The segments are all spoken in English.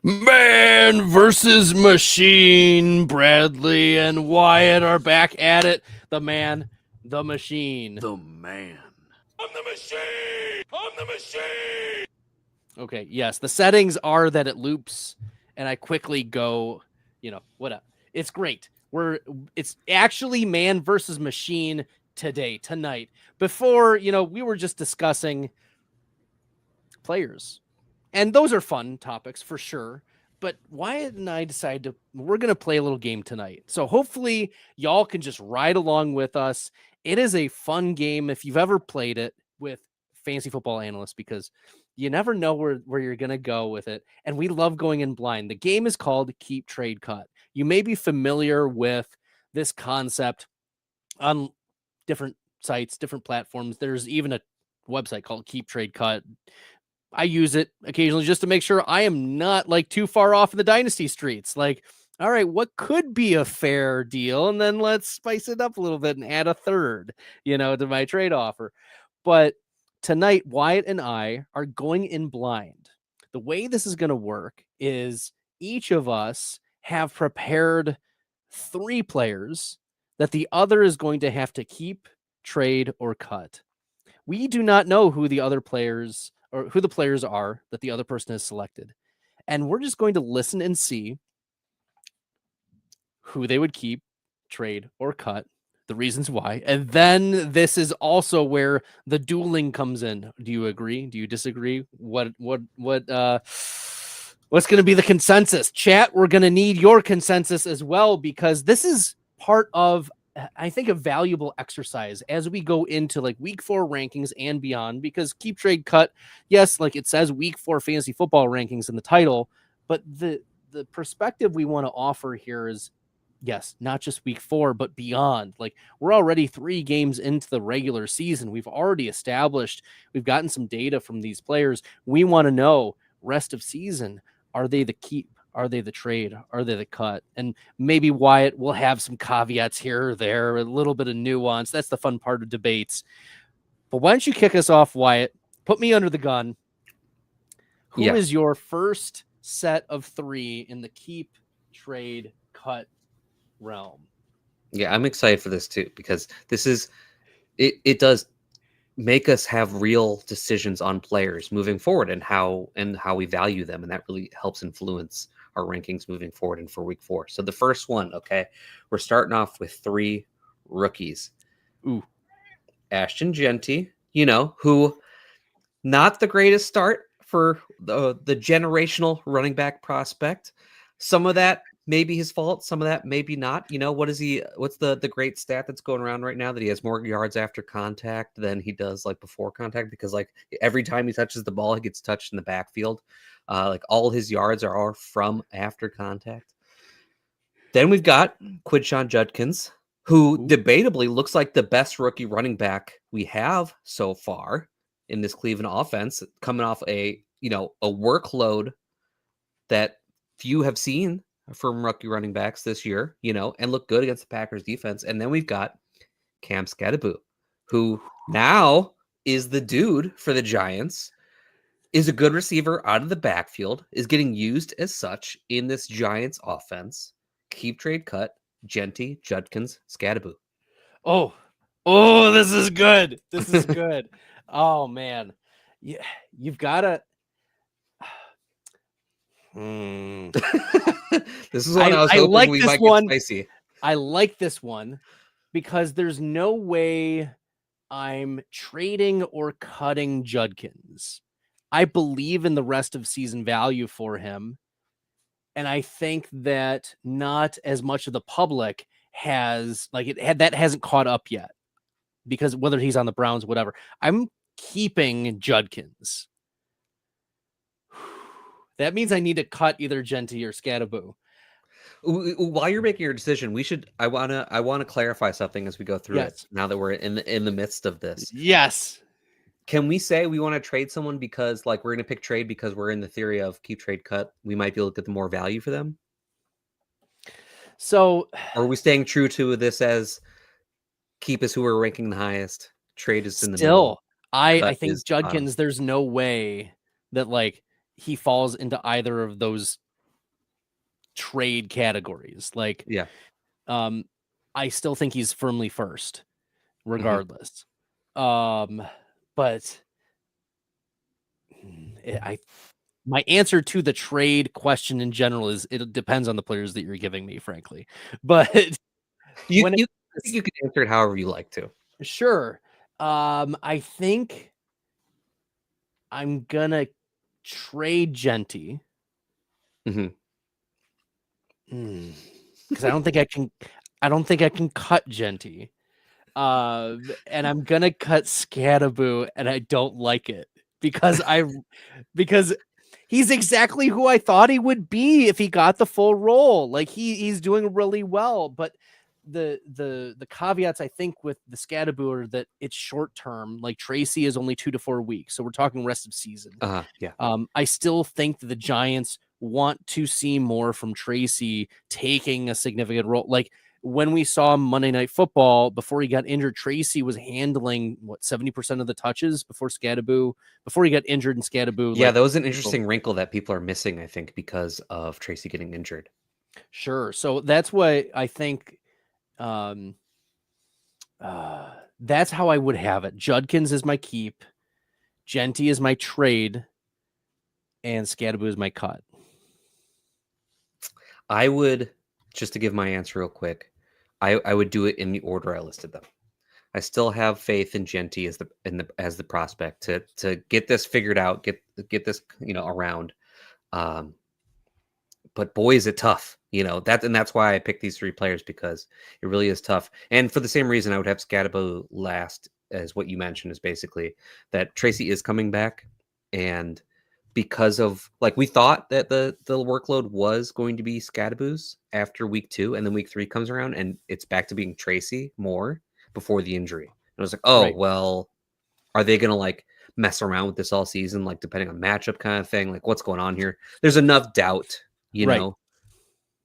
Man versus machine. Bradley and Wyatt are back at it. The man, the machine. The man. I'm the machine. I'm the machine. Okay, yes. The settings are that it loops and I quickly go, whatever. It's great. It's actually man versus machine tonight. Before, we were just discussing players. And those are fun topics for sure. But Wyatt and I decided we're going to play a little game tonight. So hopefully y'all can just ride along with us. It is a fun game if you've ever played it with fantasy football analysts, because you never know where you're going to go with it. And we love going in blind. The game is called Keep Trade Cut. You may be familiar with this concept on different sites, different platforms. There's even a website called Keep Trade Cut. I use it occasionally just to make sure I am not like too far off in the Dynasty streets. Like, all right, what could be a fair deal? And then let's spice it up a little bit and add a third, to my trade offer. But tonight, Wyatt and I are going in blind. The way this is going to work is each of us have prepared 3 players that the other is going to have to keep, trade, or cut. We do not know who the other players or who the players are that the other person has selected. And we're just going to listen and see who they would keep, trade, or cut, the reasons why. And then this is also where the dueling comes in. Do you agree? Do you disagree? What's going to be the consensus? Chat, we're going to need your consensus as well, because this is part of, I think, a valuable exercise as we go into like week 4 rankings and beyond, because Keep Trade Cut, yes, like it says week 4 fantasy football rankings in the title, but the perspective we want to offer here is, yes, not just week 4, but beyond. Like, we're already 3 games into the regular season. We've already established, we've gotten some data from these players. We want to know rest of season, are they the keep? Are they the trade? Are they the cut? And maybe Wyatt will have some caveats here or there, a little bit of nuance. That's the fun part of debates. But why don't you kick us off, Wyatt? Put me under the gun. Who is your first set of 3 in the keep, trade, cut realm? Yeah, I'm excited for this too, because this is, it does make us have real decisions on players moving forward and how we value them. And that really helps influence our rankings moving forward and for week 4. So the first one, okay, we're starting off with 3 rookies. Ooh. Ashton Jeanty, who not the greatest start for the generational running back prospect. Some of that may be his fault. Some of that maybe not. What's the great stat that's going around right now, that he has more yards after contact than he does like before contact, because like every time he touches the ball, he gets touched in the backfield. Like all his yards are from after contact. Then we've got Quinshawn Judkins, who debatably looks like the best rookie running back we have so far in this Cleveland offense, coming off a workload that few have seen from rookie running backs this year, and look good against the Packers defense. And then we've got Cam Skattebo, who now is the dude for the Giants, is a good receiver out of the backfield, is getting used as such in this Giants offense. Keep, trade, cut, Jeanty, Judkins, Skattebo. Oh, this is good. This is good. Oh man. Yeah, you've got to. This is one I was hoping like we might get spicy. I like this one because there's no way I'm trading or cutting Judkins. I believe in the rest of season value for him. And I think that not as much of the public has, that hasn't caught up yet, because whether he's on the Browns, whatever, I'm keeping Judkins. That means I need to cut either Jeanty or Skattebo. While you're making your decision, I want to clarify something as we go through it. Now that we're in the midst of this, yes. Can we say we want to trade someone because, like, we're going to pick trade because we're in the theory of keep, trade, cut? We might be able to get the more value for them. So, or are we staying true to this as keep is who we're ranking the highest, trade is in the middle? I think Judkins, there's no way that like he falls into either of those trade categories. Like, Yeah. I still think he's firmly first, Mhm. regardless. But my answer to the trade question in general is it depends on the players that you're giving me, frankly. But You when you I think you can answer it however you like to. sure, I think I'm gonna trade Jeanty. Mhm. Because I don't think I can cut Jeanty. And I'm gonna cut Skattebo, and I don't like it because because he's exactly who I thought he would be if he got the full role. Like he's doing really well, but the caveats I think with the Skattebo are that it's short term. Like Tracy is only 2 to 4 weeks, so we're talking rest of season. Yeah. I still think that the Giants want to see more from Tracy taking a significant role. Like when we saw Monday Night Football before he got injured, Tracy was handling 70% of the touches before he got injured, and Skattebo Yeah, like that was an took over. interesting wrinkle that people are missing, I think, because of Tracy getting injured. Sure. So that's why I think um that's how I would have it. Judkins is my keep, Jeanty is my trade, and Skattebo is my cut. I would, just to give my answer real quick, I would do it in the order I listed them. I still have faith in Jeanty as the prospect to get this figured out, get this around. Um, but boy, is it tough. That's why I picked these three players, because it really is tough. And for the same reason, I would have Skattebo last, as what you mentioned, is basically that Tracy is coming back, and because of, like, we thought that the workload was going to be Skattebo's after week 2, and then week 3 comes around and it's back to being Tracy more before the injury. And I was like, oh Right. well, are they gonna like mess around with this all season, like depending on matchup kind of thing? Like, what's going on here? There's enough doubt, Right.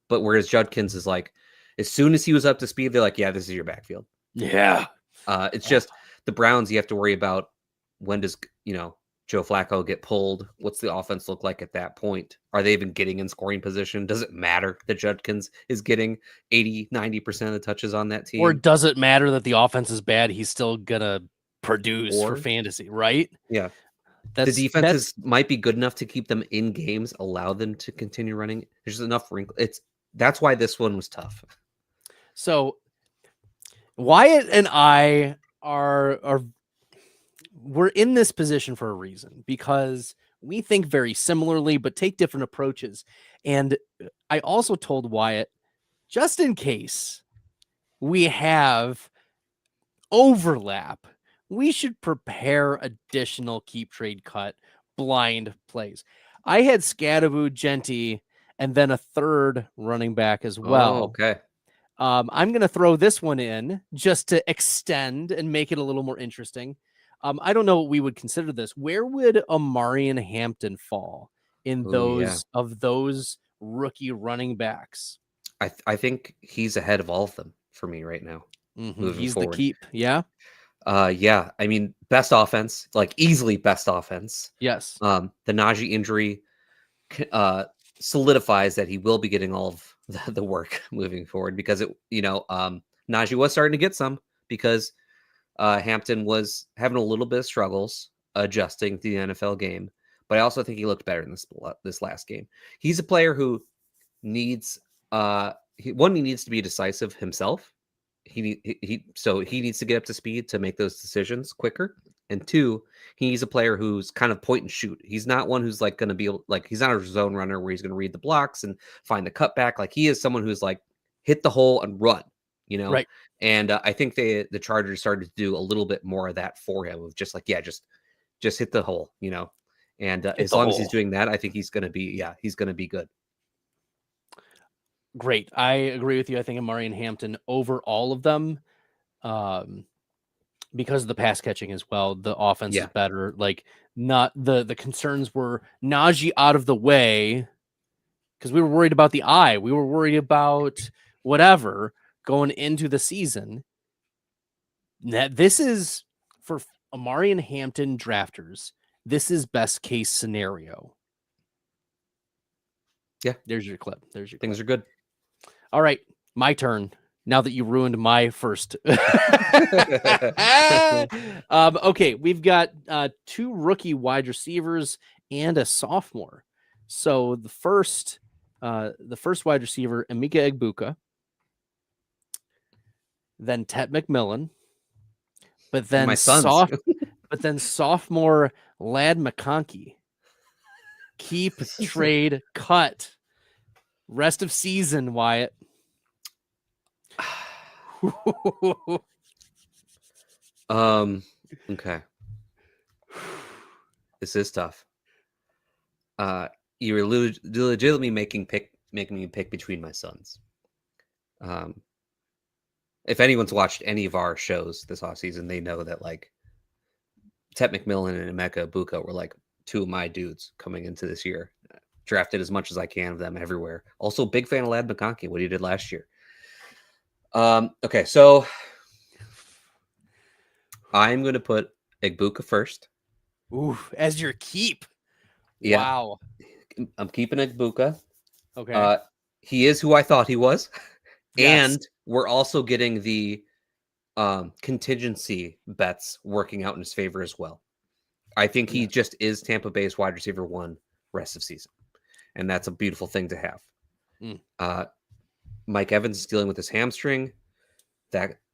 but whereas Judkins is like, as soon as he was up to speed, they're like, yeah, this is your backfield. Yeah. It's just the Browns, you have to worry about, when does, Joe Flacco get pulled? What's the offense look like at that point? Are they even getting in scoring position? Does it matter that Judkins is getting 80-90% of the touches on that Or team? does it matter that the offense is bad? He's still gonna produce for Or, fantasy, right? yeah, the That's defenses might be good enough to keep them in games, allow them to continue running. There's enough wrinkle. That's why this one was tough. so Wyatt and I are we're in this position for a reason, because we think very similarly but take different approaches. And I also told Wyatt, just in case we have overlap, we should prepare additional keep trade cut blind plays. I had Skattebo, Jeanty, and then a third running back as Oh, well. okay. I'm going to throw this one in just to extend and make it a little more interesting. I don't know what we would consider this. Where would Omarion Hampton fall in Oh, yeah. those rookie running backs? I think he's ahead of all of them for me right now, moving He's the forward. keep. Yeah. Yeah, I mean, best offense, like easily best offense. Yes. The Najee injury solidifies that he will be getting all of the work moving forward, because Najee was starting to get some, because Hampton was having a little bit of struggles adjusting to the NFL game, but I also think he looked better in this last game. He's a player who needs he needs to be decisive himself. So he needs to get up to speed to make those decisions quicker. And 2, he needs a player who's kind of point and shoot. He's not one who's like going to be like, he's not a zone runner where he's going to read the blocks and find the cutback. Like, he is someone who's like, hit the hole and run, Right. And I think the Chargers started to do a little bit more of that for him, of just like, yeah, just hit the hole, And Hit as the long as he's hole. doing that, I think he's going to be good. Great. I agree with you. I think Omarion Hampton over all of them. Because of the pass catching as well. The offense is Yeah. better. Like, not the concerns were Najee out of the way, because we were worried about the eye. We were worried about whatever going into the season. That this is for Omarion Hampton drafters. This is best case scenario. Yeah. There's your clip. Things are good. All right, my turn. Now that you ruined my first. Okay, we've got 2 rookie wide receivers and a sophomore. So the first wide receiver, Emeka Egbuka, then Tet McMillan, but then My sons. sophomore Lad McConkey. Keep, trade, cut. Rest of season, Wyatt. Okay. This is tough. You were legitimately making me pick between my sons. If anyone's watched any of our shows this offseason, they know that like Tet McMillan and Emeka Egbuka were like 2 of my dudes coming into this year. Drafted as much as I can of them everywhere. Also, big fan of Lad McConkey, what he did last year. Okay, so I'm going to put Egbuka first. Ooh, as your keep. Yeah. Wow. I'm keeping Egbuka. Okay. He is who I thought he was. Yes. And we're also getting the contingency bets working out in his favor as well. I think he just is Tampa Bay's wide receiver 1 rest of season. And that's a beautiful thing to have. Mike Evans is dealing with his hamstring.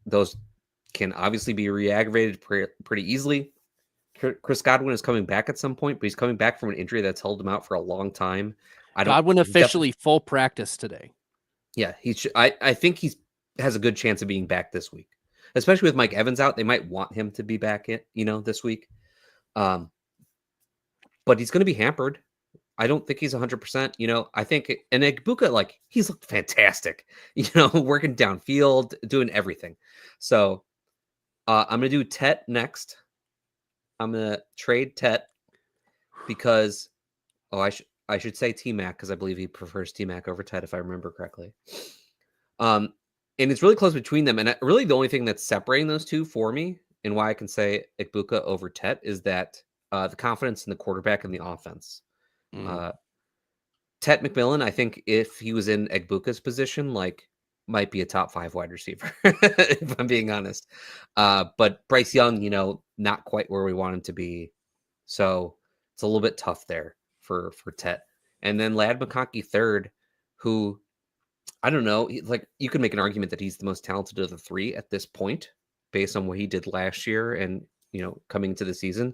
Those can obviously be re-aggravated pretty easily. Chris Godwin is coming back at some point, but he's coming back from an injury that's held him out for a long time. Godwin officially full practice today. Yeah, I think he has a good chance of being back this week, especially with Mike Evans out. They might want him to be back this week. But he's going to be hampered. I don't think he's 100%. I think, and Egbuka, like, he's looked fantastic, working downfield, doing everything. So I'm going to do Tet next. I'm going to trade Tet because, I should say T-Mac because I believe he prefers T-Mac over Tet, if I remember correctly. And it's really close between them. And really the only thing that's separating those two for me and why I can say Egbuka over Tet is that the confidence in the quarterback and the offense. Tet McMillan, I think if he was in Egbuka's position, like, might be a top 5 wide receiver, if I'm being honest. But Bryce Young, not quite where we want him to be. So it's a little bit tough there for Tet. And then Lad McConkey third, who, I don't know, you could make an argument that he's the most talented of the 3 at this point, based on what he did last year and, coming into the season.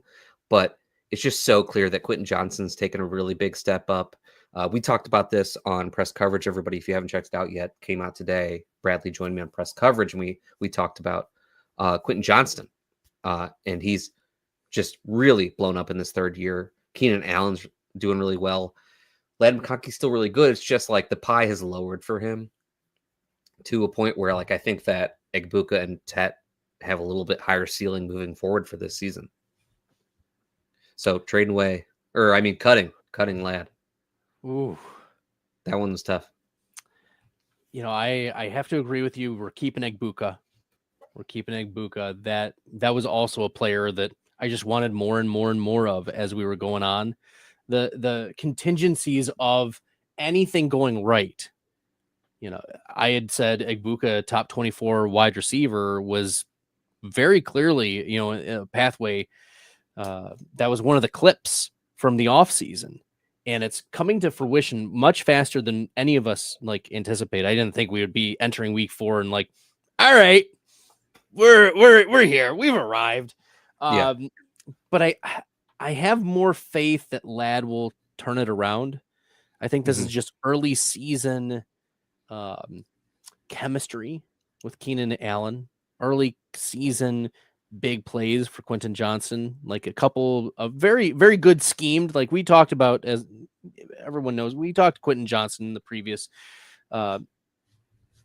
But it's just so clear that Quentin Johnston's taken a really big step up. We talked about this on press coverage. Everybody, if you haven't checked it out yet, came out today. Bradley joined me on press coverage, and we talked about Quentin Johnston. And he's just really blown up in this 3rd year. Keenan Allen's doing really well. Lad McConkey's still really good. It's just like the pie has lowered for him to a point where, like, I think that Egbuka and Tet have a little bit higher ceiling moving forward for this season. So cutting Lad. Ooh, that one was tough. I have to agree with you. We're keeping Egbuka. That was also a player that I just wanted more and more and more of as we were going on. The contingencies of anything going right. I had said Egbuka top 24 wide receiver was very clearly, a pathway. That was one of the clips from the offseason. And it's coming to fruition much faster than any of us anticipate. I didn't think we would be entering week 4 and all right, we're here. We've arrived. But I have more faith that Lad will turn it around. I think this is just early season chemistry with Keenan Allen, early season big plays for Quentin Johnston, like a couple of very, very good schemed, like we talked about, as everyone knows, we talked to Quentin Johnston in the previous.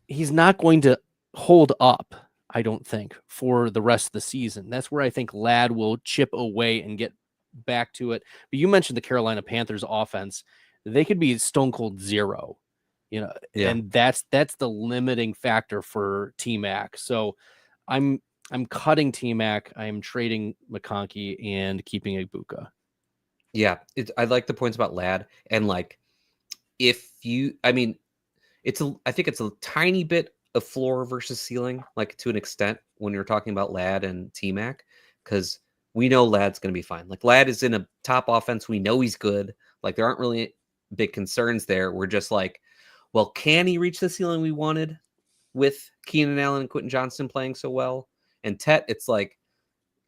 He's not going to hold up, I don't think, for the rest of the season. That's where I think Lad will chip away and get back to it. But you mentioned the Carolina Panthers offense. They could be stone cold zero, and that's the limiting factor for T-Mac. So I'm cutting T-Mac. I'm trading McConkey and keeping Egbuka. Yeah, I like the points about Lad. And I think it's a tiny bit of floor versus ceiling, like to an extent when you're talking about Ladd and T-Mac, because we know Ladd's going to be fine. Like Ladd is in a top offense. We know he's good. Like there aren't really big concerns there. We're just like, well, can he reach the ceiling we wanted with Keenan Allen and Quentin Johnston playing so well? And Tet, it's like,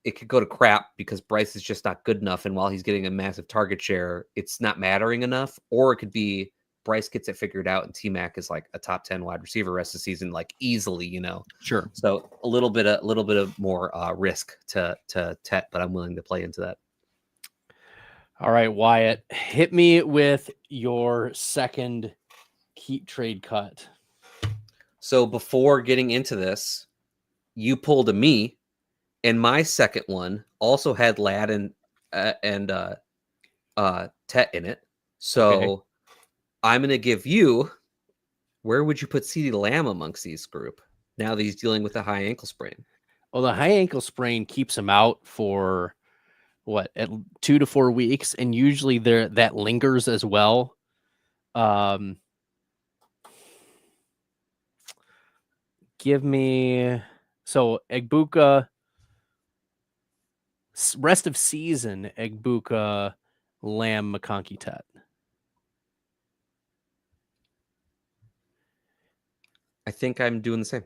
it could go to crap because Bryce is just not good enough. And while he's getting a massive target share, it's not mattering enough. Or it could be Bryce gets it figured out and T-Mac is like a top 10 wide receiver rest of the season, like easily, you know? Sure. So a little bit of more risk to Tet, but I'm willing to play into that. All right, Wyatt, hit me with your second keep trade cut. So before getting into this, you pulled a me, and my second one also had Ladd and Tet in it. So okay. I'm going to give you, where would you put CeeDee Lamb amongst these group now that he's dealing with a high ankle sprain? Well, the high ankle sprain keeps him out for at 2 to 4 weeks, and usually that lingers as well. Give me Egbuka, rest of season, Egbuka, Lamb, McConkey, Tet. I think I'm doing the same.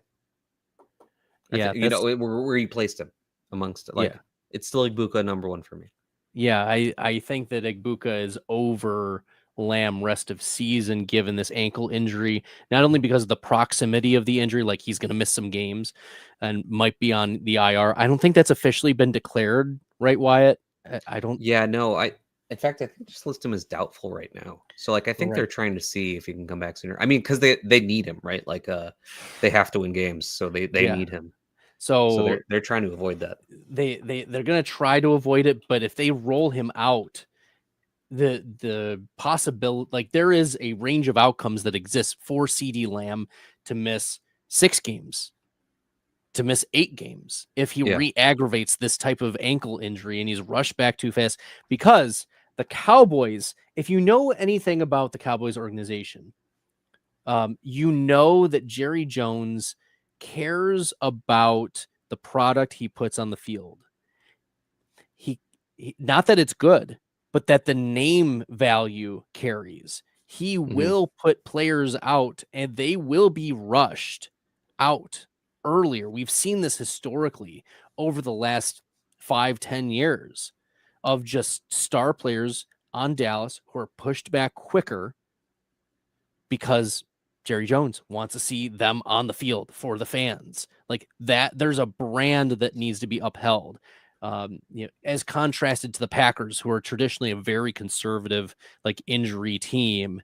Yeah, where you placed him amongst it. Like, it's still Egbuka number one for me. Yeah, I think that Egbuka is over Lamb rest of season given this ankle injury, not only because of the proximity of the injury, like he's going to miss some games and might be on the IR. I don't think that's officially been declared, right, Wyatt? I don't. Yeah, no, in fact, I think just list him as doubtful right now. So like, I think they're trying to see if he can come back sooner. I mean, because they need him, right? Like, they have to win games, so they need him. So they're trying to avoid that. They're going to try to avoid it, but if they roll him out, the possibility, like there is a range of outcomes that exists for CeeDee Lamb to miss 6 games, to miss 8 games if he re-aggravates this type of ankle injury and he's rushed back too fast. Because the Cowboys, if you know anything about the Cowboys organization, you know that Jerry Jones cares about the product he puts on the field. He not that it's good, but that the name value carries. He will put players out and they will be rushed out earlier. We've seen this historically over the last 5-10 years of just star players on Dallas who are pushed back quicker because Jerry Jones wants to see them on the field for the fans. Like that, there's a brand that needs to be upheld. As contrasted to the Packers, who are traditionally a very conservative, like injury team,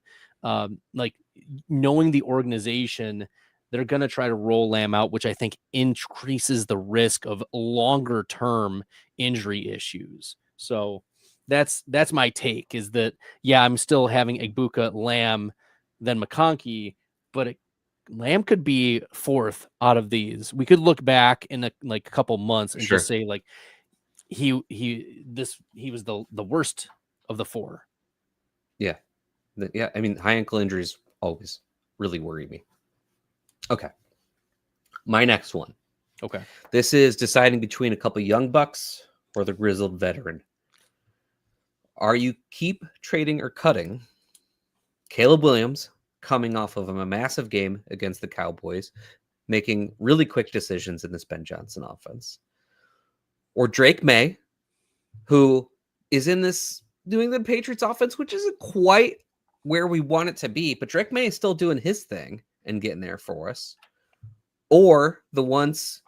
like knowing the organization, they're going to try to roll Lamb out, which I think increases the risk of longer term injury issues. So that's my take, is that, I'm still having Egbuka, Lamb, then McConkey, but Lamb could be 4th out of these. We could look back in a couple months and just say like, he was the worst of the 4. Yeah. I mean, high ankle injuries always really worry me. Okay. My next one. Okay. This is deciding between a couple young bucks or the grizzled veteran. Are you keep trading or cutting Caleb Williams, coming off of a massive game against the Cowboys, making really quick decisions in this Ben Johnson offense? Or Drake May, who is in this doing the Patriots offense, which isn't quite where we want it to be, but Drake May is still doing his thing and getting there for us. Or the once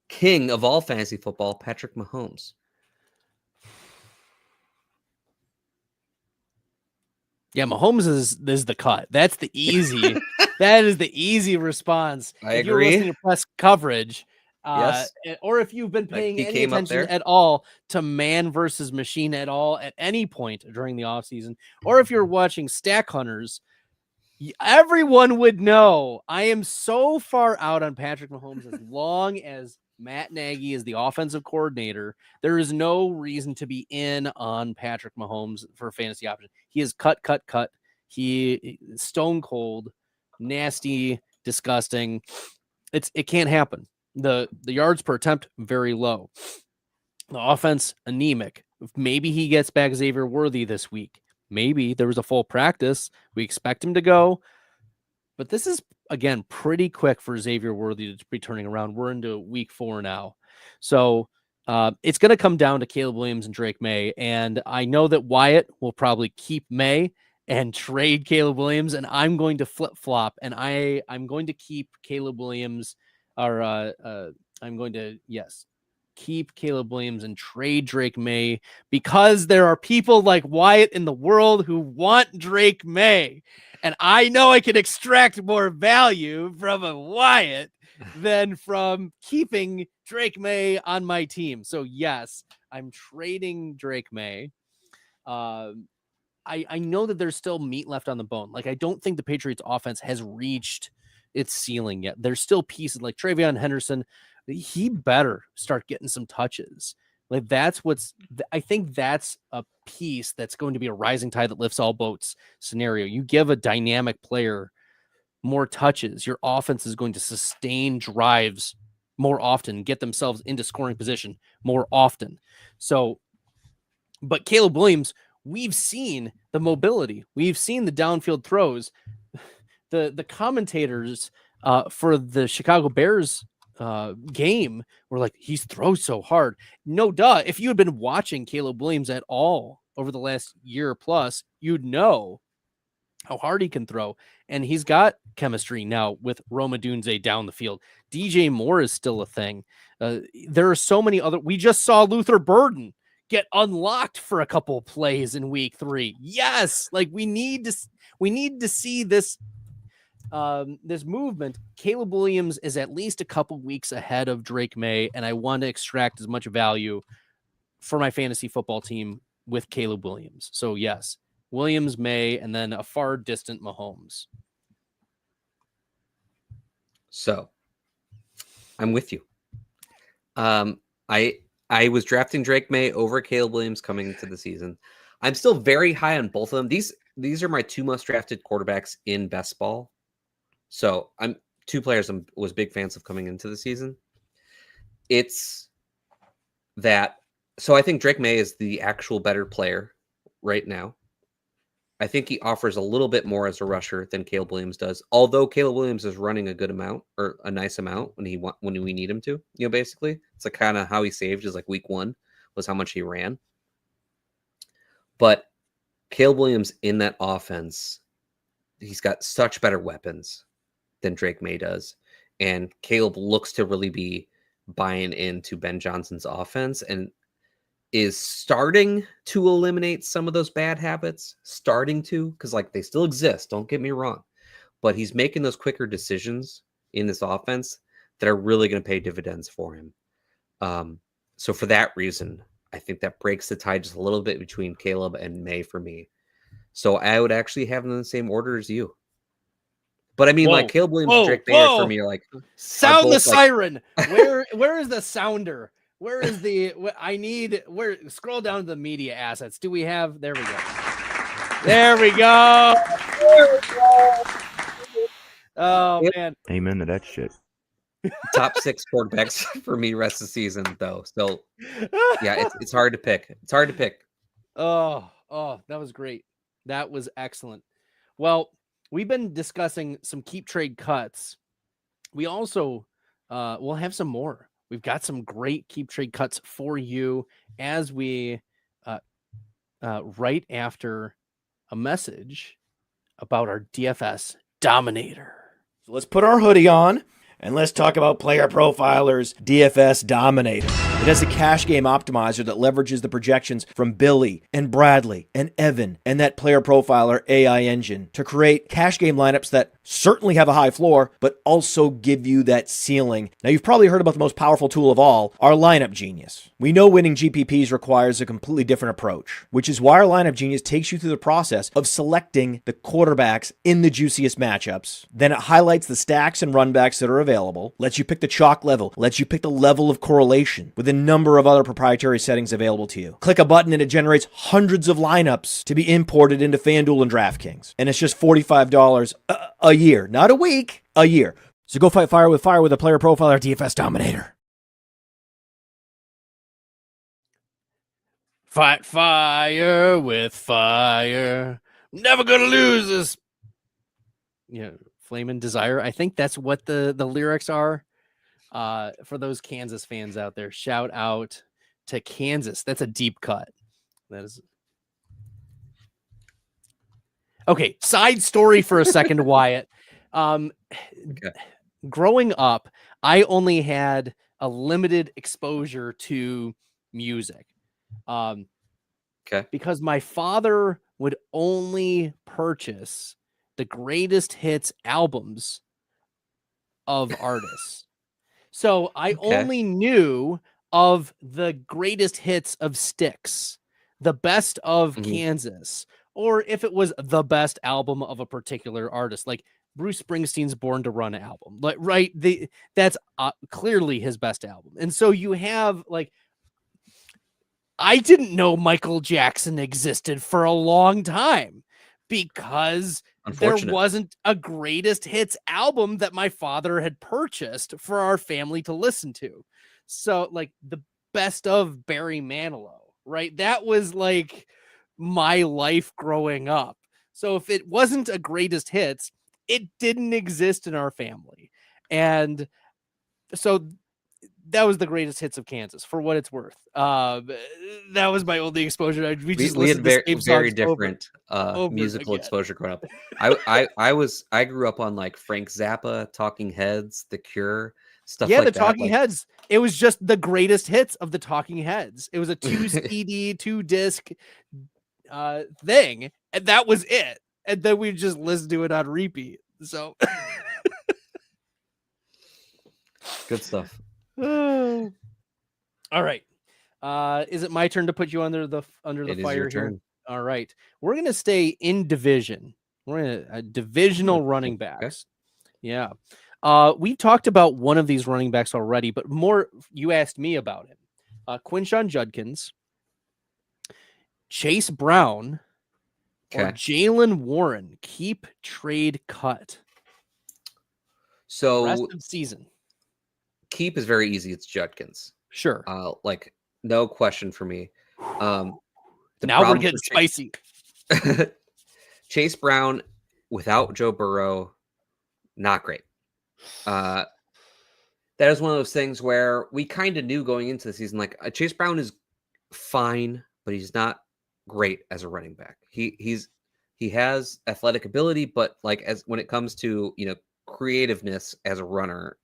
king of all fantasy football, Patrick Mahomes. Yeah, Mahomes is the cut. That's the easy. That is the easy response. I if agree. You're listening to press coverage, yes, or if you've been paying any attention at all to man versus machine at all at any point during the offseason, or if you're watching Stack Hunters, everyone would know I am so far out on Patrick Mahomes. As long as Matt Nagy is the offensive coordinator, there is no reason to be in on Patrick Mahomes for fantasy option. He is cut. He stone cold, nasty, disgusting. It can't happen. The yards per attempt very low. The offense anemic. Maybe he gets back Xavier Worthy this week. Maybe there was a full practice. We expect him to go. But this is, again, pretty quick for Xavier Worthy to be turning around. We're into week 4 now. So it's going to come down to Caleb Williams and Drake May. And I know that Wyatt will probably keep May and trade Caleb Williams. And I'm going to flip-flop. And I'm going to keep Caleb Williams. I'm going to, keep Caleb Williams and trade Drake May, because there are people like Wyatt in the world who want Drake May. And I know I can extract more value from a Wyatt than from keeping Drake May on my team. So yes, I'm trading Drake May. I know that there's still meat left on the bone. Like, I don't think the Patriots offense has reached its ceiling yet. There's still pieces like Travion Henderson. He better start getting some touches. Like, I think that's a piece that's going to be a rising tide that lifts all boats scenario. You give a dynamic player more touches, your offense is going to sustain drives more often, get themselves into scoring position more often. So, but Caleb Williams, we've seen the mobility. We've seen the downfield throws. The commentators for the Chicago Bears game were like, he throws so hard. No duh. If you had been watching Caleb Williams at all over the last year plus, you'd know how hard he can throw. And he's got chemistry now with Roma Dunze down the field. DJ Moore is still a thing. There are so many other. We just saw Luther Burden get unlocked for a couple plays in week 3. Yes, like we need to see this. This movement. Caleb Williams is at least a couple weeks ahead of Drake May, and I want to extract as much value for my fantasy football team with Caleb Williams. So yes, Williams, May, and then a far distant Mahomes. So I'm with you. I was drafting Drake May over Caleb Williams coming into the season. I'm still very high on both of them. These are my 2 most drafted quarterbacks in best ball. So I'm 2 players I was big fans of coming into the season. It's that. So I think Drake May is the actual better player right now. I think he offers a little bit more as a rusher than Caleb Williams does. Although Caleb Williams is running a good amount or a nice amount when we need him to, basically it's like kind of how he saved is like week 1 was how much he ran. But Caleb Williams in that offense, he's got such better weapons than Drake May does. And Caleb looks to really be buying into Ben Johnson's offense and is starting to eliminate some of those bad habits, because like they still exist, don't get me wrong, but he's making those quicker decisions in this offense that are really going to pay dividends for him. So for that reason, I think that breaks the tie just a little bit between Caleb and May for me. So I would actually have them in the same order as you. But I mean, like Caleb Williams and Drake May for me are like sound the siren. Where is the sounder? Where is scroll down to the media assets. Do we have? There we go. There we go. Oh man. Amen to that shit. Top 6 quarterbacks for me rest of the season though. So yeah, it's hard to pick. It's hard to pick. Oh, that was great. That was excellent. Well, we've been discussing some keep trade cuts. We also we'll have some more. We've got some great keep trade cuts for you as we right after a message about our DFS Dominator. So let's put our hoodie on and let's talk about Player Profiler's DFS Dominator. It has a cash game optimizer that leverages the projections from Billy and Bradley and Evan and that Player Profiler AI engine to create cash game lineups that certainly have a high floor, but also give you that ceiling. Now, you've probably heard about the most powerful tool of all, our Lineup Genius. We know winning GPPs requires a completely different approach, which is why our Lineup Genius takes you through the process of selecting the quarterbacks in the juiciest matchups. Then it highlights the stacks and runbacks that are available available, lets you pick the chalk level, lets you pick the level of correlation with a number of other proprietary settings available to you. Click a button and it generates hundreds of lineups to be imported into FanDuel and DraftKings. And it's just $45 a year, not a week, a year. So go fight fire with a Player Profiler DFS Dominator. Fight fire with fire. Never gonna lose this. Yeah, Flamin' Desire. I think that's what the lyrics are. For those Kansas fans out there, shout out to Kansas. That's a deep cut. That is okay. Side story for a second, Wyatt. Okay. Growing up, I only had a limited exposure to music. Okay. Because my father would only purchase the greatest hits albums of artists. So I only knew of the greatest hits of Styx, the best of Kansas, or if it was the best album of a particular artist, like Bruce Springsteen's Born to Run album, like that's clearly his best album. And so you have like, I didn't know Michael Jackson existed for a long time because there wasn't a greatest hits album that my father had purchased for our family to listen to. So like the best of Barry Manilow, right? That was like my life growing up. So if it wasn't a greatest hits, it didn't exist in our family. And so that was the greatest hits of Kansas, for what it's worth. That was my only exposure. We had very different musical exposure growing up. I grew up on like Frank Zappa, Talking Heads, The Cure, stuff like that. Yeah, the Talking Heads. It was just the greatest hits of the Talking Heads. It was a 2 CD, 2 disc thing, and that was it. And then we just listened to it on repeat. So good stuff. All right. Is it my turn to put you under the fire here? All right. We're gonna stay in division. We're in a divisional running backs. Okay. Yeah. We talked about one of these running backs already, but more you asked me about him. Quinshon Judkins, Chase Brown, or Jalen Warren. Keep, trade, cut. So rest of season. Keep is very easy. It's Judkins. Sure. Like no question for me. Now we're getting spicy. Chase Brown without Joe Burrow, not great. That is one of those things where we kind of knew going into the season, like Chase Brown is fine, but he's not great as a running back. He has athletic ability, but like as when it comes to creativeness as a runner,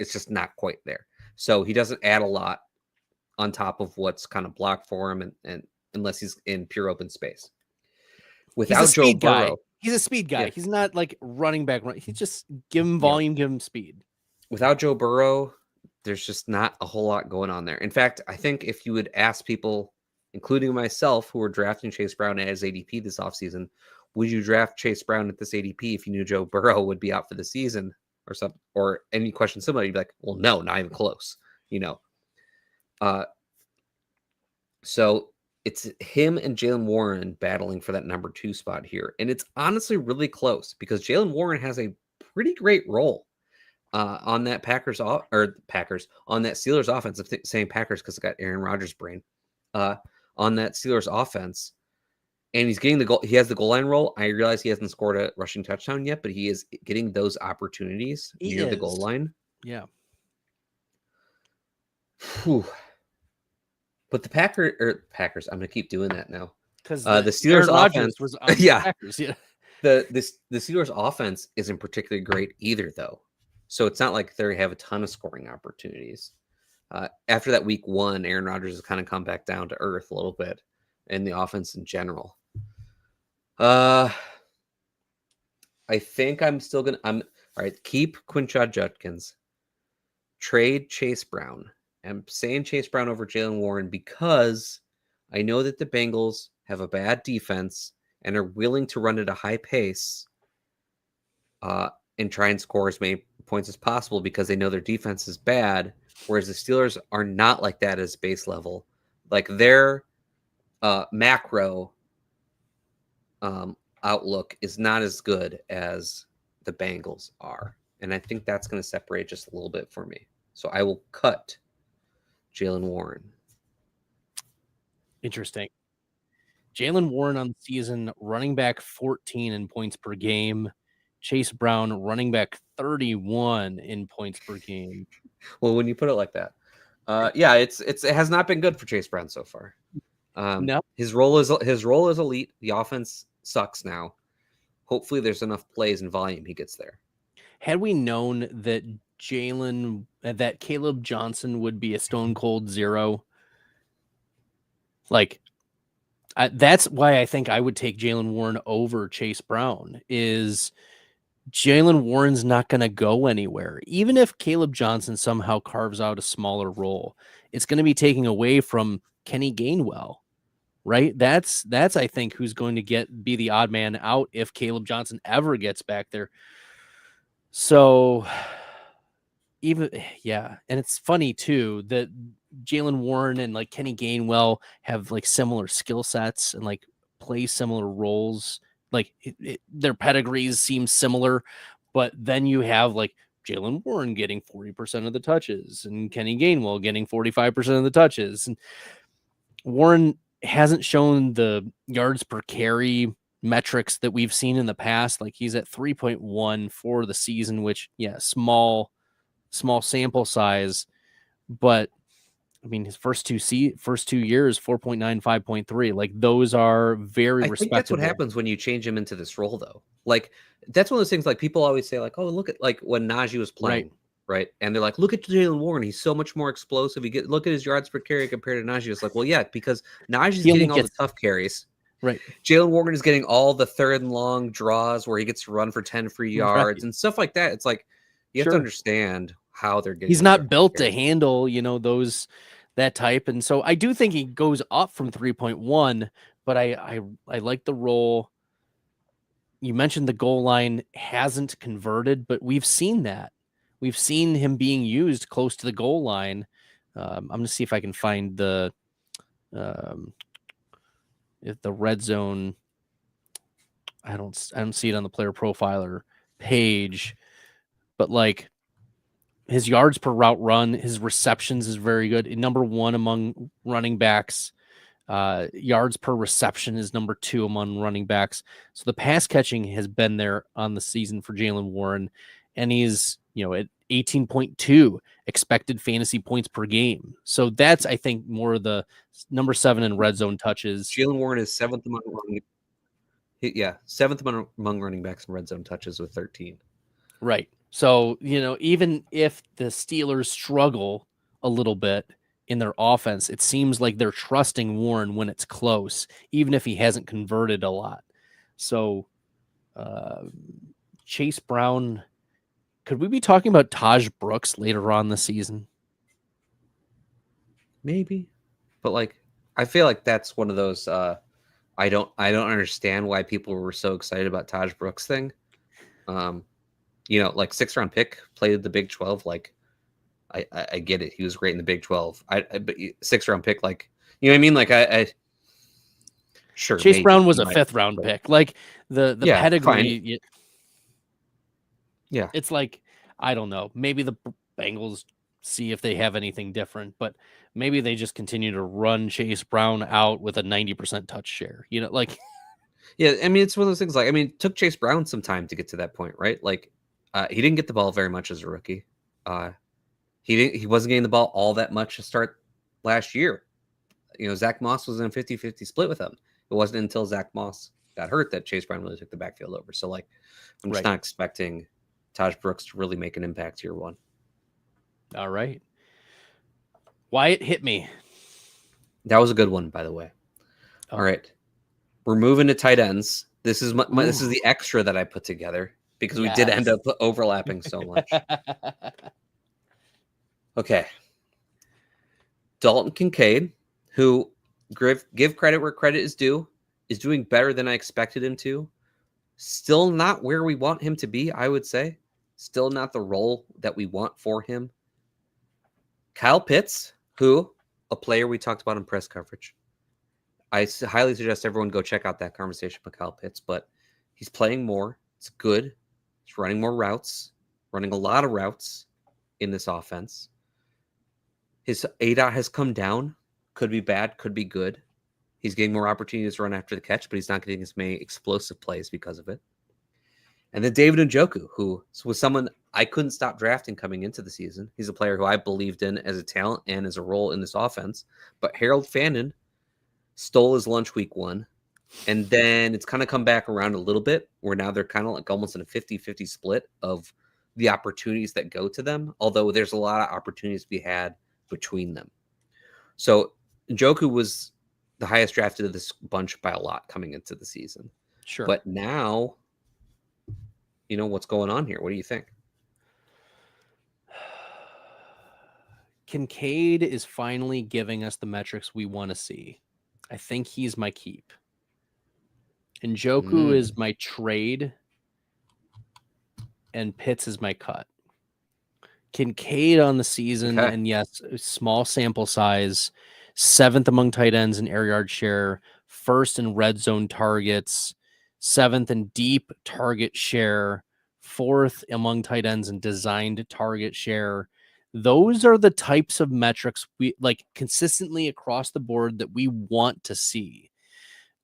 it's just not quite there. So he doesn't add a lot on top of what's kind of blocked for him, and unless he's in pure open space. Without Joe Burrow, he's a speed guy. Yeah. He's not like running back. He just give him volume, give him speed. Without Joe Burrow, there's just not a whole lot going on there. In fact, I think if you would ask people, including myself, who were drafting Chase Brown as ADP this offseason, would you draft Chase Brown at this ADP if you knew Joe Burrow would be out for the season? Or something, or any question similar, you'd be like, well, no, not even close, So it's him and Jalen Warren battling for that number 2 spot here. And it's honestly really close because Jalen Warren has a pretty great role on that on that Steelers offense. I'm saying Packers because I got Aaron Rodgers brain on that Steelers offense. And he's getting the goal. He has the goal line role. I realize he hasn't scored a rushing touchdown yet, but he is getting those opportunities near the goal line. Yeah. Whew. But the Packers, I'm going to keep doing that now. Because the Steelers offense was on the Packers. Yeah. The Steelers offense isn't particularly great either, though. So it's not like they have a ton of scoring opportunities. After that week 1, Aaron Rodgers has kind of come back down to earth a little bit in the offense in general. I think I'm all right. Keep Quinshon Judkins, trade Chase Brown. I'm saying Chase Brown over Jalen Warren because I know that the Bengals have a bad defense and are willing to run at a high pace and try and score as many points as possible because they know their defense is bad, whereas the Steelers are not like that as base level. Like their macro outlook is not as good as the Bengals are. And I think that's going to separate just a little bit for me. So I will cut Jaylen Warren. Interesting. Jaylen Warren on the season, running back 14 in points per game. Chase Brown, running back 31 in points per game. Well, when you put it like that, yeah, it has not been good for Chase Brown so far. No. His role is elite. The offense sucks now. Hopefully, there's enough plays and volume he gets there. Had we known that that Caleb Johnston would be a stone cold zero, like that's why I think I would take Jaylen Warren over Chase Brown. Is Jaylen Warren's not going to go anywhere. Be if Caleb Johnston somehow carves out a smaller role, it's going to be taking away from Kenny Gainwell, right? That's I think who's going to be the odd man out if Caleb Johnston ever gets back there. So and it's funny too that Jaylen Warren and like Kenny Gainwell have like similar skill sets and like play similar roles. Like their pedigrees seem similar, but then you have like Jaylen Warren getting 40% of the touches and Kenny Gainwell getting 45% of the touches. And Warren hasn't shown the yards per carry metrics that we've seen in the past. Like he's at 3.1 for the season, which small sample size, but I mean his first two years 4.9, 5.3, like those are very respectable. I think that's what happens when you change him into this role though. Like that's one of those things like people always say like, oh, look at like when Najee was playing, right? And they're like, look at Jaylen Warren, he's so much more explosive. Look at his yards per carry compared to Najee. It's like, well, yeah, because Najee's getting all the tough carries. Right. Jaylen Warren is getting all the third and long draws where he gets to run for 10 free yards and stuff like that. It's like you have to understand how they're getting. He's not built to handle, that type. And so I do think he goes up from 3.1, but I like the role. You mentioned the goal line hasn't converted, but we've seen that. We've seen him being used close to the goal line. I'm going to see if I can find the red zone. I don't see it on the player profiler page, but like his yards per route run, his receptions is very good. Number 1 among running backs. Yards per reception is number 2 among running backs. So the pass catching has been there on the season for Jaylen Warren, and he's at 18.2 expected fantasy points per game. So that's I think more of the number 7 in red zone touches. Jaylen Warren is 7th among running backs in red zone touches with 13. Right. So, even if the Steelers struggle a little bit in their offense, it seems like they're trusting Warren when it's close, even if he hasn't converted a lot. So, Chase Brown, could we be talking about Taj Brooks later on the season? Maybe. But like, I feel like that's one of those, I don't understand why people were so excited about Taj Brooks thing. Like 6th round pick, played the Big 12. Like, I get it. He was great in the Big 12. But 6th round pick, like, you know what I mean? Like, sure. Chase Brown was a 5th round pick. Like the pedigree. Yeah. It's like, I don't know. Maybe the Bengals see if they have anything different, but maybe they just continue to run Chase Brown out with a 90% touch share. Like. Yeah, I mean, it's one of those things. Like, I mean, it took Chase Brown some time to get to that point, right? Like, he didn't get the ball very much as a rookie. He wasn't getting the ball all that much to start last year. Zach Moss was in a 50-50 split with him. It wasn't until Zach Moss got hurt that Chase Brown really took the backfield over. So, like, I'm just not expecting Taj Brooks to really make an impact year 1. All right. Wyatt, hit me. That was a good one, by the way. All right. We're moving to tight ends. This is this is the extra that I put together because we did end up overlapping so much. Okay. Dalton Kincaid, who give credit where credit is due, is doing better than I expected him to. Still not where we want him to be, I would say. Still not the role that we want for him. Kyle Pitts, who, a player we talked about in press coverage. I highly suggest everyone go check out that conversation with Kyle Pitts, but he's playing more. It's good. He's running more routes, running a lot of routes in this offense. His ADOT has come down. Could be bad, could be good. He's getting more opportunities to run after the catch, but he's not getting as many explosive plays because of it. And then David Njoku, who was someone I couldn't stop drafting coming into the season. He's a player who I believed in as a talent and as a role in this offense. But Harold Fannin stole his lunch week 1. And then it's kind of come back around a little bit, where now they're kind of like almost in a 50-50 split of the opportunities that go to them, although there's a lot of opportunities to be had between them. So Njoku was the highest drafted of this bunch by a lot coming into the season. Sure. But now, you know, what's going on here? What do you think? Kincaid is finally giving us the metrics we want to see. I think he's my keep. Njoku is my trade, and Pitts is my cut. Kincaid on the season, Okay. and yes, small sample size, 7th among tight ends in air yard share, 1st in red zone targets, 7th in deep target share, 4th among tight ends in designed target share. Those are the types of metrics we like consistently across the board that we want to see.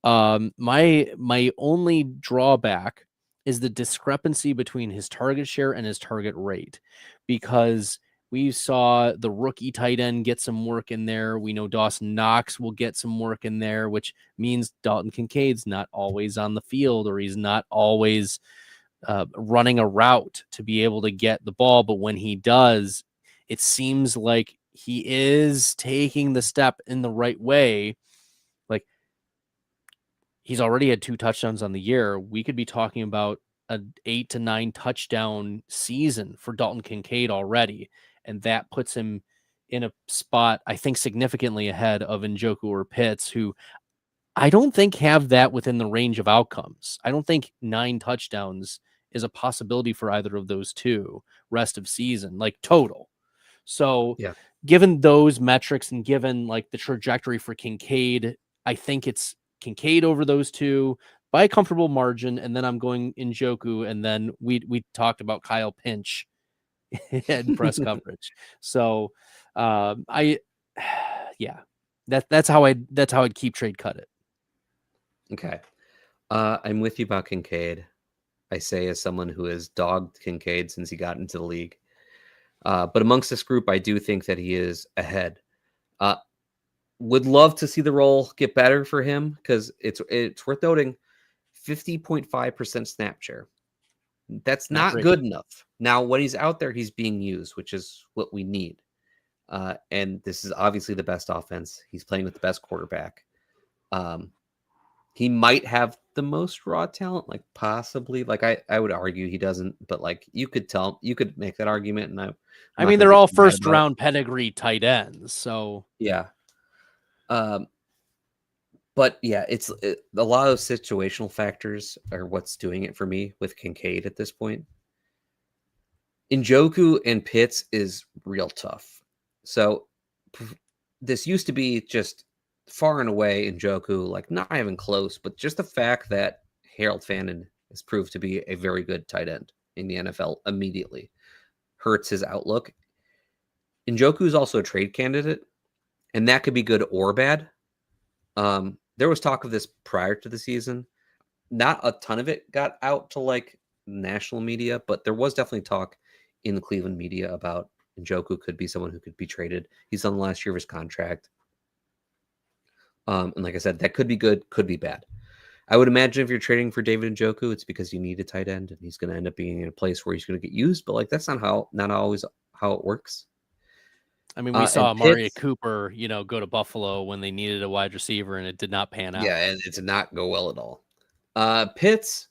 My only drawback is the discrepancy between his target share and his target rate, because we saw the rookie tight end get some work in there. We know Dawson Knox will get some work in there, which means Dalton Kincaid's not always on the field, or he's not always running a route to be able to get the ball. But when he does, it seems like he is taking the step in the right way. Like, he's already had 2 touchdowns on the year. We could be talking about an 8 to 9 touchdown season for Dalton Kincaid already. And that puts him in a spot, I think, significantly ahead of Njoku or Pitts, who I don't think have that within the range of outcomes. I don't think 9 touchdowns is a possibility for either of those two rest of season, like total. So Yeah. given those metrics and given like the trajectory for Kincaid, I think it's Kincaid over those two by a comfortable margin. And then I'm going Njoku. And then we talked about Kyle Pinch in press coverage. So that's how I'd keep trade cut it. Okay. I'm with you about Kincaid. I say as someone who has dogged Kincaid since he got into the league. But amongst this group, I do think that he is ahead. Would love to see the role get better for him, because it's worth noting 50.5% snap share. That's not good enough. Now, when he's out there, he's being used, which is what we need. And this is obviously the best offense. He's playing with the best quarterback. He might have the most raw talent, like possibly. Like I would argue he doesn't, but like you could make that argument. And I mean, they're all first round pedigree tight ends. So yeah. But yeah, it's a lot of situational factors are what's doing it for me with Kincaid at this point. Njoku and Pitts is real tough. So this used to be just far and away Njoku, like not even close, but just the fact that Harold Fannin has proved to be a very good tight end in the NFL immediately hurts his outlook. Njoku is also a trade candidate, and that could be good or bad. There was talk of this prior to the season. Not a ton of it got out to like national media, but there was definitely talk in the Cleveland media about Njoku could be someone who could be traded. He's on the last year of his contract. And like I said, that could be good, could be bad. I would imagine if you're trading for David Njoku, it's because you need a tight end and he's going to end up being in a place where he's going to get used. But like, that's not always how it works. I mean, we saw Amari Cooper, go to Buffalo when they needed a wide receiver, and it did not pan out. Yeah, and it did not go well at all. Pitts,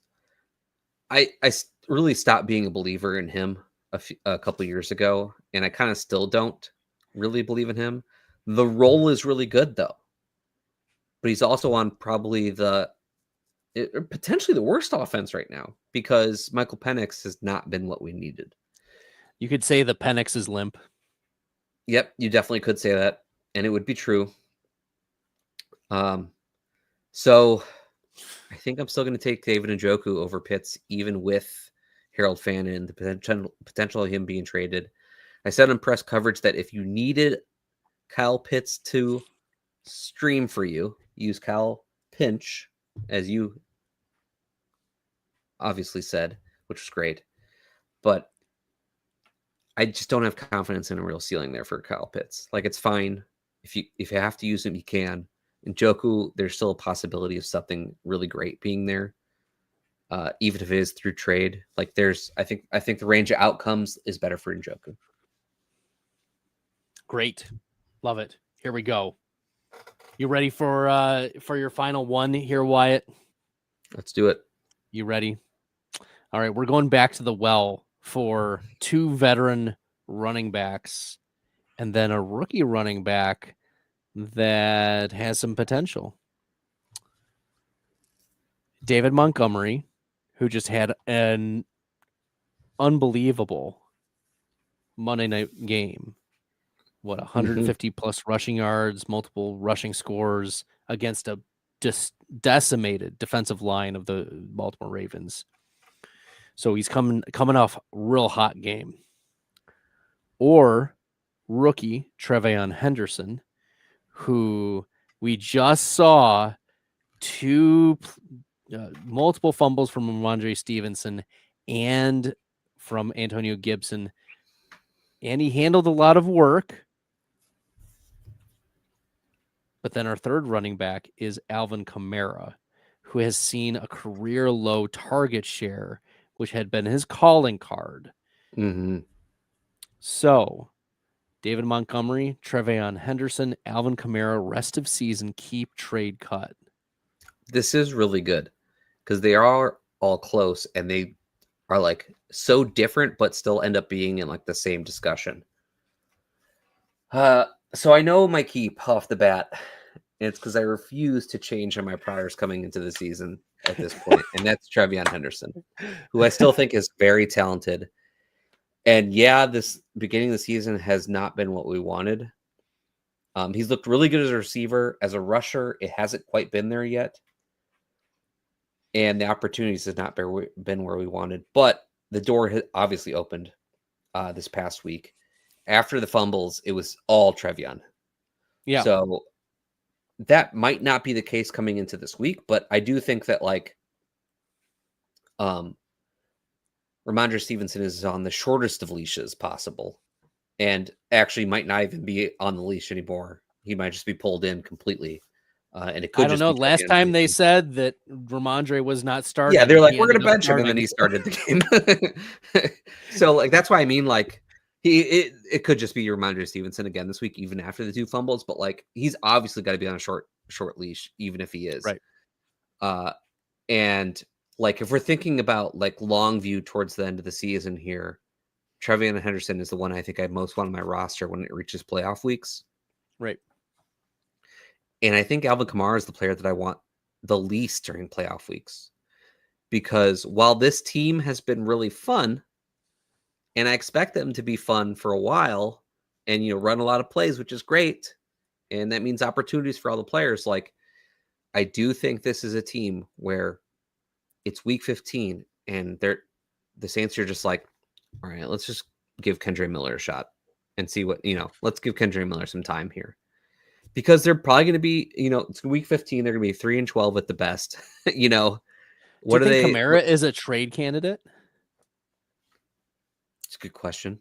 I really stopped being a believer in him a couple of years ago, and I kind of still don't really believe in him. The role is really good, though. But he's also on probably the potentially the worst offense right now because Michael Penix has not been what we needed. You could say the Penix is limp. Yep, you definitely could say that, and it would be true. So I think I'm still going to take David Njoku over Pitts, even with Harold Fannin and the potential of him being traded. I said in press coverage that if you needed Kyle Pitts to stream for you, use Kyle Pinch, as you obviously said, which was great. But I just don't have confidence in a real ceiling there for Kyle Pitts. Like, it's fine. If you have to use him, you can. In Njoku, there's still a possibility of something really great being there. Even if it is through trade. Like, I think the range of outcomes is better for Njoku. Great. Love it. Here we go. You ready for your final one here, Wyatt? Let's do it. You ready? All right, we're going back to the well for 2 veteran running backs and then a rookie running back that has some potential. David Montgomery, who just had an unbelievable Monday night game. 150 plus rushing yards, multiple rushing scores against a just decimated defensive line of the Baltimore Ravens. So he's coming off a real hot game. Or rookie Trevion Henderson, who we just saw multiple fumbles from Ramondre Stevenson and from Antonio Gibson, and he handled a lot of work. But then our third running back is Alvin Kamara, who has seen a career low target share, which had been his calling card. Mm-hmm. So David Montgomery, Trevion Henderson, Alvin Kamara, rest of season, keep, trade, cut. This is really good because they are all close and they are like so different, but still end up being in like the same discussion. So I know my keep off the bat. And it's because I refuse to change on my priors coming into the season at this point, and that's Trevion Henderson, who I still think is very talented. And yeah, this beginning of the season has not been what we wanted. He's looked really good as a receiver. As a rusher, it hasn't quite been there yet. And the opportunities have not been where we wanted. But the door has obviously opened this past week. After the fumbles, it was all Trevion. Yeah. So that might not be the case coming into this week, but I do think that like Ramondre Stevenson is on the shortest of leashes possible and actually might not even be on the leash anymore. He might just be pulled in completely. And it could I don't know. Last time they said that Ramondre was not starting. Yeah, they're like, we're going to bench him, and then he started the game. So like that's why I mean like it could just be Ramondre Stevenson again this week, even after the 2 fumbles. But like he's obviously got to be on a short leash, even if he is. Right. And like if we're thinking about like long view towards the end of the season here, Trevion Henderson is the one I think I most want on my roster when it reaches playoff weeks. Right. And I think Alvin Kamara is the player that I want the least during playoff weeks. Because while this team has been really fun, and I expect them to be fun for a while and, you know, run a lot of plays, which is great. And that means opportunities for all the players. Like, I do think this is a team where it's week 15 and the Saints are just like, all right, let's just give Kendre Miller a shot and see what, you know, let's give Kendre Miller some time here. Because they're probably going to be, you know, it's week 15. They're going to be 3-12 at the best. You know, what do you think Kamara is a trade candidate? It's a good question.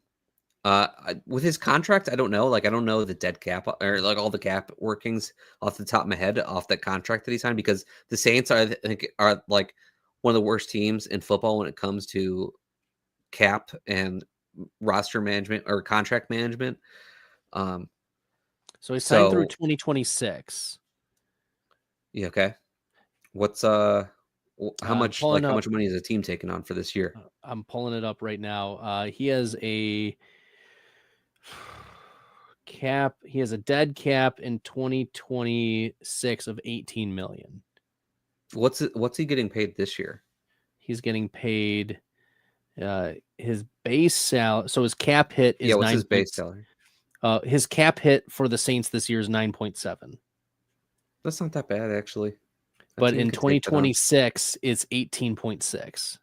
With his contract, I don't know. Like, I don't know the dead cap or like all the cap workings off the top of my head off that contract that he signed, because the Saints are like one of the worst teams in football when it comes to cap and roster management or contract management. So he signed through 2026. Yeah. Okay. What's how much money is a team taking on for this year? I'm pulling it up right now. He has a cap. He has a dead cap in 2026 of $18 million. What's he getting paid this year? He's getting paid his base salary. So his cap hit is what's his base salary? His cap hit for the Saints this year is 9.7. That's not that bad, actually. But in 2026, it's 18.6.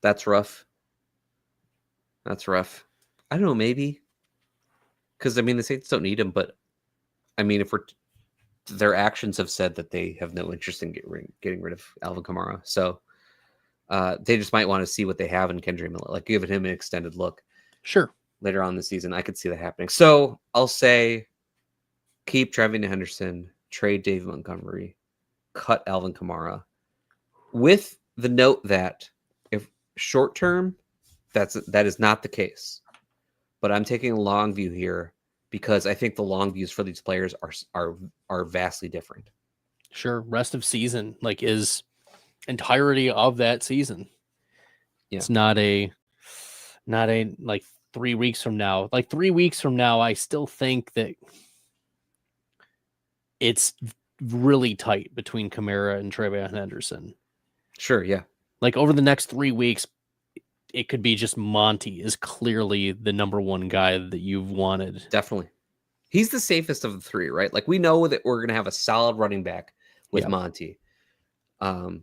That's rough. That's rough. I don't know, maybe. Because, I mean, the Saints don't need him, but, I mean, their actions have said that they have no interest in getting rid of Alvin Kamara. So they just might want to see what they have in Kendrick Miller, like giving him an extended look. Sure. Later on in the season, I could see that happening. So I'll say keep Trevion Henderson, trade David Montgomery, cut Alvin Kamara, with the note that if short term, that is not the case. But I'm taking a long view here because I think the long views for these players are vastly different. Sure. Rest of season is entirety of that season. Yeah. It's not a 3 weeks from now. 3 weeks from now, I still think that it's really tight between Kamara and Trevion Henderson. Sure, yeah. Over the next 3 weeks, it could be just Monty is clearly the number one guy that you've wanted. Definitely. He's the safest of the three, right? We know that we're going to have a solid running back with Monty. But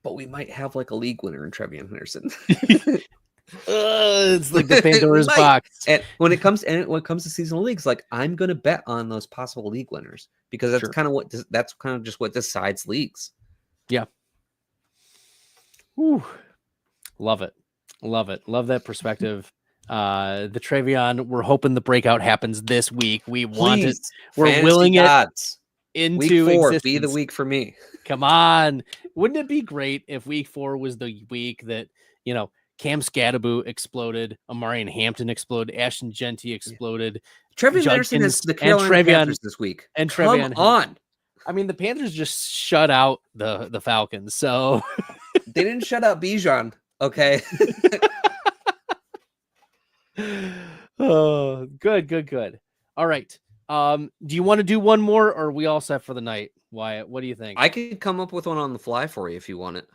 we might have a league winner in Trevion Henderson. It's like the Pandora's box. And when it comes to seasonal leagues, I'm going to bet on those possible league winners because that's kind of just what decides leagues. Yeah. Whew. Love it. Love it. Love that perspective. The Trevion, we're hoping the breakout happens this week. We want it. We're willing it into week 4 existence. Be the week for me. Come on. Wouldn't it be great if week 4 was the week that, Cam Skattebo exploded, Omarion Hampton exploded, Ashton Jeanty exploded. Trevion Henderson has the Carolina Panthers this week. And Come on. I mean, the Panthers just shut out the Falcons, so they didn't shut out Bijan. Okay. Oh, good. All right. Do you want to do one more, or are we all set for the night, Wyatt? What do you think? I could come up with one on the fly for you if you want it.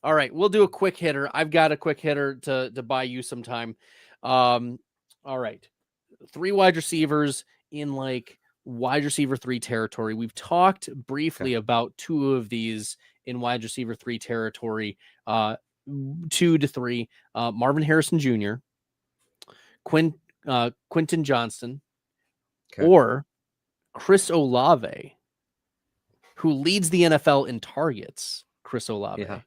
All right, we'll do a quick hitter. I've got a quick hitter to buy you some time. All right. 3 wide receivers in wide receiver 3 territory. We've talked briefly about 2 of these in wide receiver 3 territory. 2 to 3. Marvin Harrison Jr., Quentin Johnston, or Chris Olave, who leads the NFL in targets. Chris Olave. Yeah.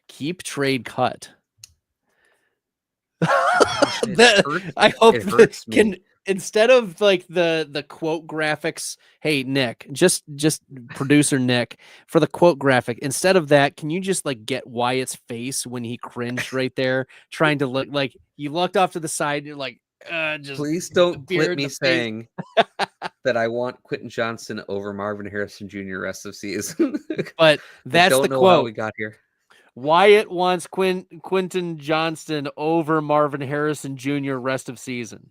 Keep, trade, cut. Hurts. I hope it hurts can me. Instead of the quote graphics. Hey Nick, just producer Nick, for the quote graphic, instead of that, can you just get Wyatt's face when he cringed right there, trying to look like you looked off to the side? You're just please don't clip me saying that I want Quentin Johnston over Marvin Harrison Jr. rest of season. But that's the quote how we got here. Wyatt wants Quentin Johnston over Marvin Harrison Jr. rest of season.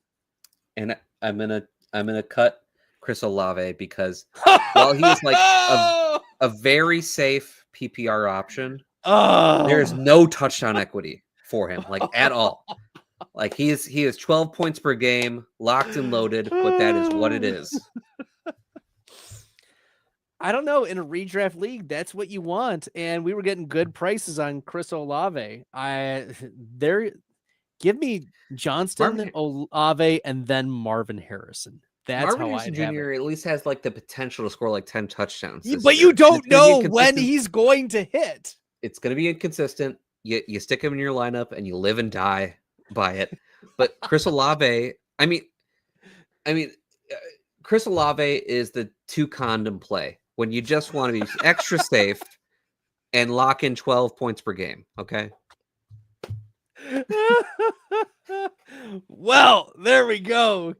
And I'm gonna cut Chris Olave because while he is a very safe PPR option, there's no touchdown equity for him, at all. He is 12 points per game, locked and loaded, but that is what it is. I don't know. In a redraft league, that's what you want. And we were getting good prices on Chris Olave. Give me Johnston, Olave, and then Marvin Harrison. That's Marvin how Harrison I'd have Jr. it. at least has the potential to score 10 touchdowns. But you don't know when he's going to hit. It's going to be inconsistent. You stick him in your lineup and you live and die by it. But Chris Olave, Chris Olave is the 2 condom play when you just want to be extra safe and lock in 12 points per game. Okay. Well, there we go.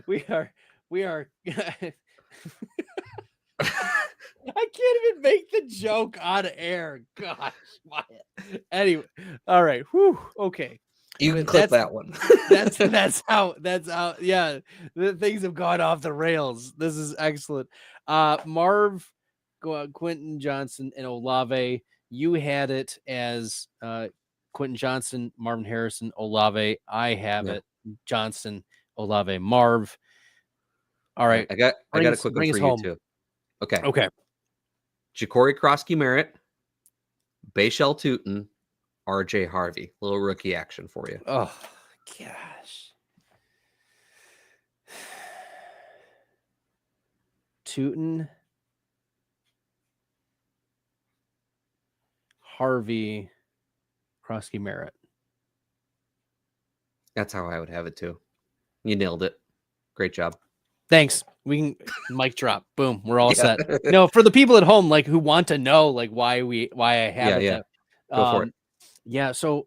we are I can't even make the joke on air. Gosh, Wyatt. Anyway, all right. Whew. Okay. You can But clip that one. that's how yeah, the things have gone off the rails. This is excellent. Marv, Quentin Johnston, and Olave. You had it as Quentin Johnston, Marvin Harrison, Olave. I have it Johnston, Olave, Marv. All right, I got a quick one for you too. Okay. Ja'Cory Krosky Merritt, Bayshell Tuten, RJ Harvey. Little rookie action for you. Oh gosh. Tuten, Harvey, Krosky Merritt. That's how I would have it too. You nailed it. Great job. Thanks. We can mic drop. Boom. We're all set. No, for the people at home, like who want to know, like why I have it. Go for it. Yeah. So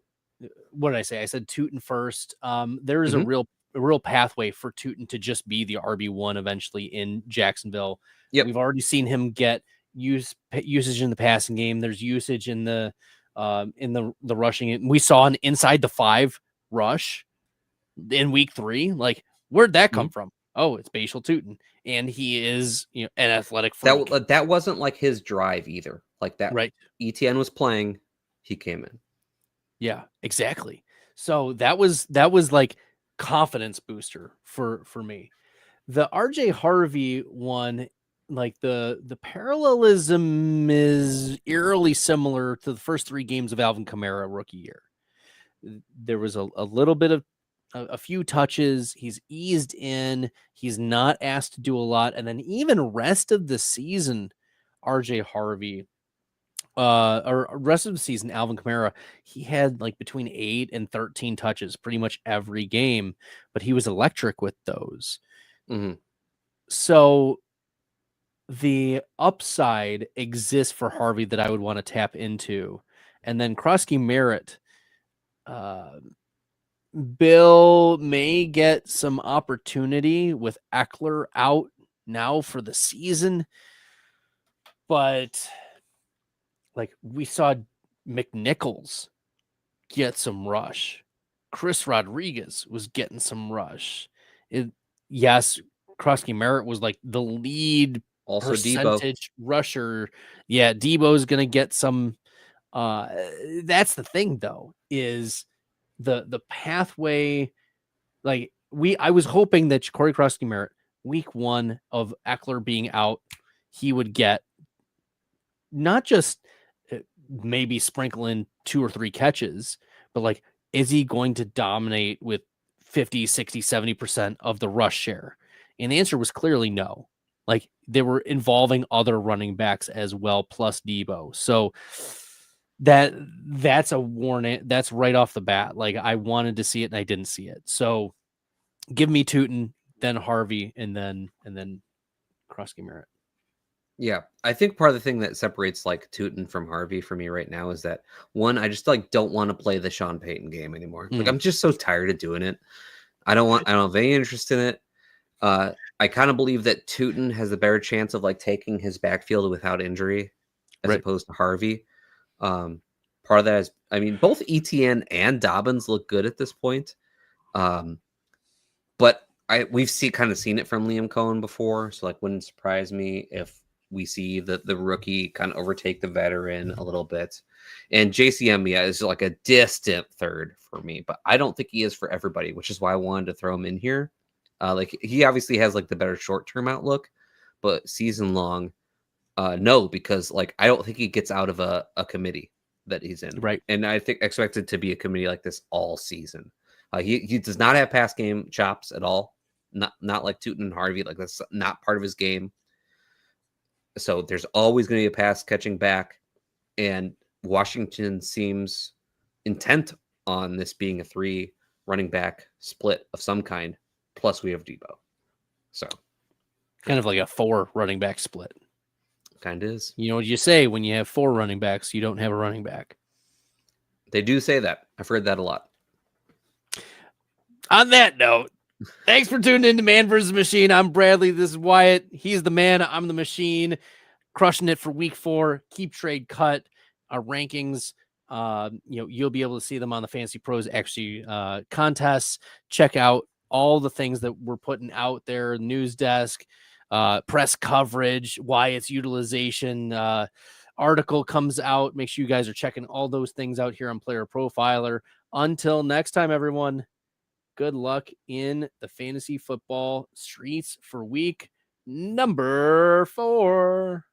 what did I say? I said Tuten first. There is a Mhm. real pathway for Tuten to just be the RB1 eventually in Jacksonville. Yep. We've already seen him get usage in the passing game. There's usage in the rushing. We saw an inside the 5 rush in week 3. Like, where'd that come from? Oh, it's Bayshell Tuten, and he is an athletic freak. That wasn't like his drive either. Like that, right? ETN was playing, he came in. Yeah, exactly. So that was like confidence booster for me. The RJ Harvey one, like the parallelism is eerily similar to the first 3 games of Alvin Kamara rookie year. There was a little bit of a few touches. He's eased in. He's not asked to do a lot. And then even rest of the season, RJ Harvey, or rest of the season, Alvin Kamara, he had like between 8 and 13 touches pretty much every game, but he was electric with those. Mm-hmm. So the upside exists for Harvey that I would want to tap into. And then Krosky Merritt, Bill may get some opportunity with Eckler out now for the season, but like we saw McNichols get some rush. Chris Rodriguez was getting some rush. Yes, Krosky Merritt was like the lead also percentage rusher. Yeah, Debo's going to get some. That's the thing, though, is the pathway. Like I was hoping that Ja'Cory Krosky Merritt, week 1 of Eckler being out, he would get not just maybe sprinkle in 2 or 3 catches, but like, is he going to dominate with 50, 60, 70% of the rush share? And the answer was clearly no. Like, they were involving other running backs as well, plus Debo. So that's a warning. That's right off the bat. Like, I wanted to see it and I didn't see it. So give me Tuten, then Harvey, and then Krosky Merritt. Yeah, I think part of the thing that separates like Tuten from Harvey for me right now is that, one, I just like don't want to play the Sean Payton game anymore. Like, I'm just so tired of doing it. I don't have any interest in it. I kind of believe that Tuten has a better chance of like taking his backfield without injury as opposed to Harvey. Part of that is, I mean, both ETN and Dobbins look good at this point. But we've kind of seen it from Liam Cohen before. So like, wouldn't surprise me if we see the rookie kind of overtake the veteran a little bit. And JCM, is like a distant third for me, but I don't think he is for everybody, which is why I wanted to throw him in here. Like, he obviously has like the better short-term outlook, but season long, no, because like, I don't think he gets out of a committee that he's in. Right. And I think expected to be a committee like this all season. He does not have pass game chops at all. Not like Tuten and Harvey. Like, that's not part of his game. So there's always going to be a pass catching back, and Washington seems intent on this being a 3 running back split of some kind. Plus we have Debo. So kind of like a 4 running back split. Kind of is. You know what you say when you have 4 running backs, you don't have a running back. They do say that. I've heard that a lot. On that note, thanks for tuning in to Man vs. Machine. I'm Bradley. This is Wyatt. He's the man. I'm the machine. Crushing it for week 4. Keep trade cut. Our rankings You'll be able to see them on the Fantasy Pros actually contests. Check out all the things that we're putting out there, news desk, press coverage, Wyatt's utilization article comes out. Make sure you guys are checking all those things out here on Player Profiler. Until next time, everyone, good luck in the fantasy football streets for week number 4.